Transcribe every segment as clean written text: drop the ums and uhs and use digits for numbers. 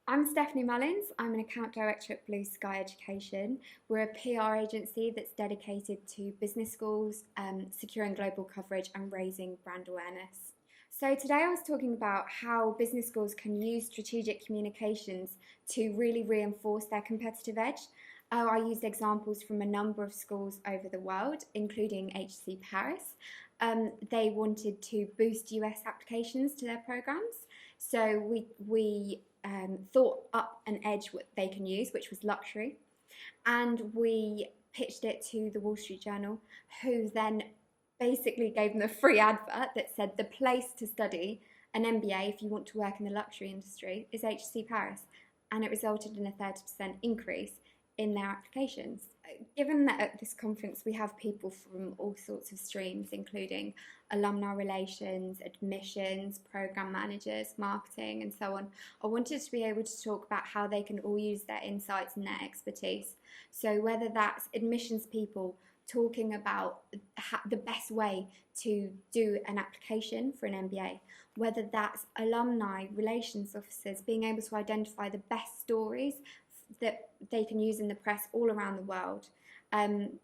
I'm Stephanie Mullins. I'm an account director at BlueSky Education. We're a PR agency that's dedicated to business schools, securing global coverage and raising brand awareness. So today I was talking about how business schools can use strategic communications to really reinforce their competitive edge. I used examples from a number of schools over the world, including HC Paris. They wanted to boost US applications to their programs. So we thought up an edge what they can use, which was luxury, and we pitched it to the Wall Street Journal, who then basically gave them a free advert that said the place to study an MBA if you want to work in the luxury industry is HC Paris, and it resulted in a 30% increase in their applications. Given that at this conference we have people from all sorts of streams, including alumni relations, admissions, program managers, marketing, and so on, I wanted to be able to talk about how they can all use their insights and their expertise. So whether that's admissions people talking about the best way to do an application for an MBA, whether that's alumni relations officers being able to identify the best stories that they can use in the press all around the world. And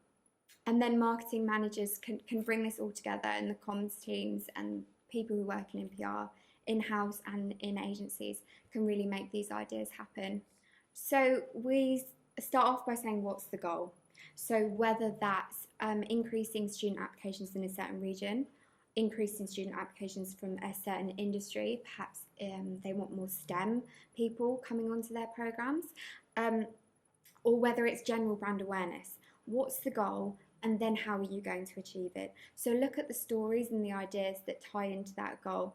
then marketing managers can bring this all together, and the comms teams and people who work in PR, in-house and in agencies, can really make these ideas happen. So we start off by saying, what's the goal? So whether that's increasing student applications in a certain region, increasing student applications from a certain industry, perhaps they want more STEM people coming onto their programs, or whether it's general brand awareness. What's the goal, and then how are you going to achieve it? So look at the stories and the ideas that tie into that goal.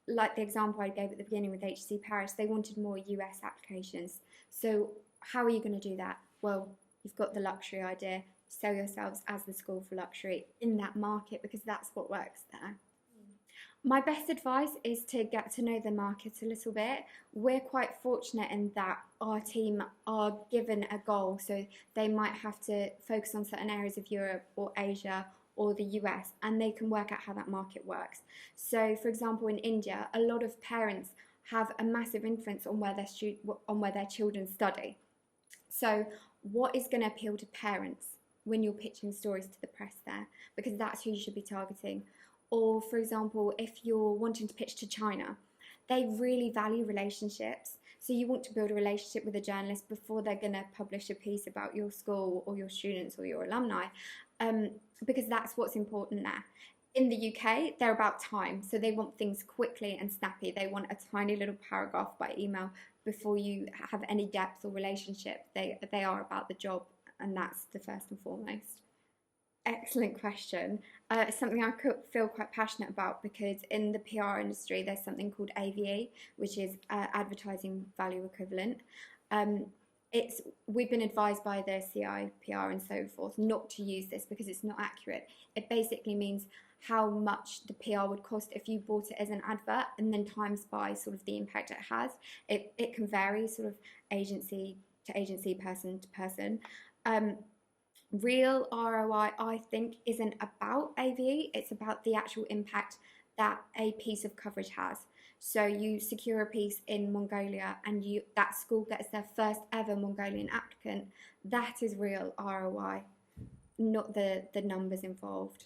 Like the example I gave at the beginning with HC Paris, they wanted more US applications. So how are you going to do that? Well, you've got the luxury idea. Sell yourselves as the school for luxury in that market, because that's what works there. My best advice is to get to know the market a little bit. We're quite fortunate in that our team are given a goal, so they might have to focus on certain areas of Europe or Asia or the US, and they can work out how that market works. So, for example, in India, a lot of parents have a massive influence on where their children study. So, what is going to appeal to parents when you're pitching stories to the press there? Because that's who you should be targeting. Or, for example, if you're wanting to pitch to China, they really value relationships. So you want to build a relationship with a journalist before they're going to publish a piece about your school or your students or your alumni, because that's what's important there. In the UK, they're about time. So they want things quickly and snappy. They want a tiny little paragraph by email before you have any depth or relationship. They are about the job, and that's the first and foremost. Excellent question. It's something I feel quite passionate about, because in the PR industry there's something called AVE, which is advertising value equivalent. We've been advised by the CIPR and so forth not to use this because it's not accurate. It basically means how much the PR would cost if you bought it as an advert, and then times by sort of the impact it has. It can vary sort of agency to agency, person to person. Real ROI, I think, isn't about AVE, it's about the actual impact that a piece of coverage has. So you secure a piece in Mongolia and that school gets their first ever Mongolian applicant. That is real ROI, not the numbers involved.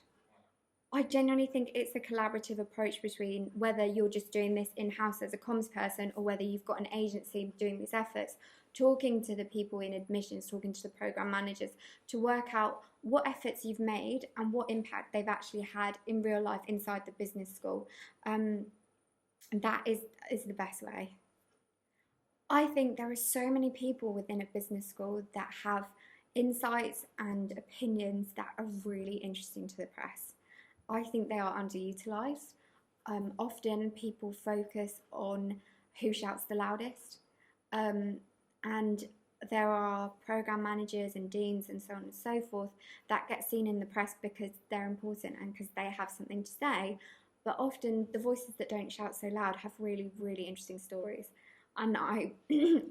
I genuinely think it's a collaborative approach between whether you're just doing this in-house as a comms person or whether you've got an agency doing these efforts, talking to the people in admissions, talking to the program managers to work out what efforts you've made and what impact they've actually had in real life inside the business school. That is the best way. I think there are so many people within a business school that have insights and opinions that are really interesting to the press. I think they are underutilised. Often people focus on who shouts the loudest, and there are program managers and deans and so on and so forth that get seen in the press because they're important and because they have something to say, but often the voices that don't shout so loud have really, really interesting stories. And I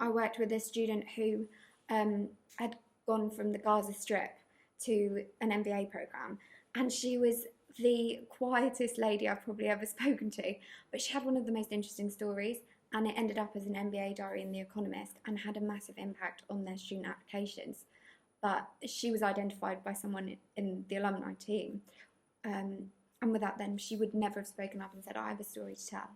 worked with a student who had gone from the Gaza Strip to an MBA program, and she was the quietest lady I've probably ever spoken to, but she had one of the most interesting stories, and it ended up as an MBA diary in The Economist and had a massive impact on their student applications. But she was identified by someone in the alumni team, and without them, she would never have spoken up and said, "I have a story to tell."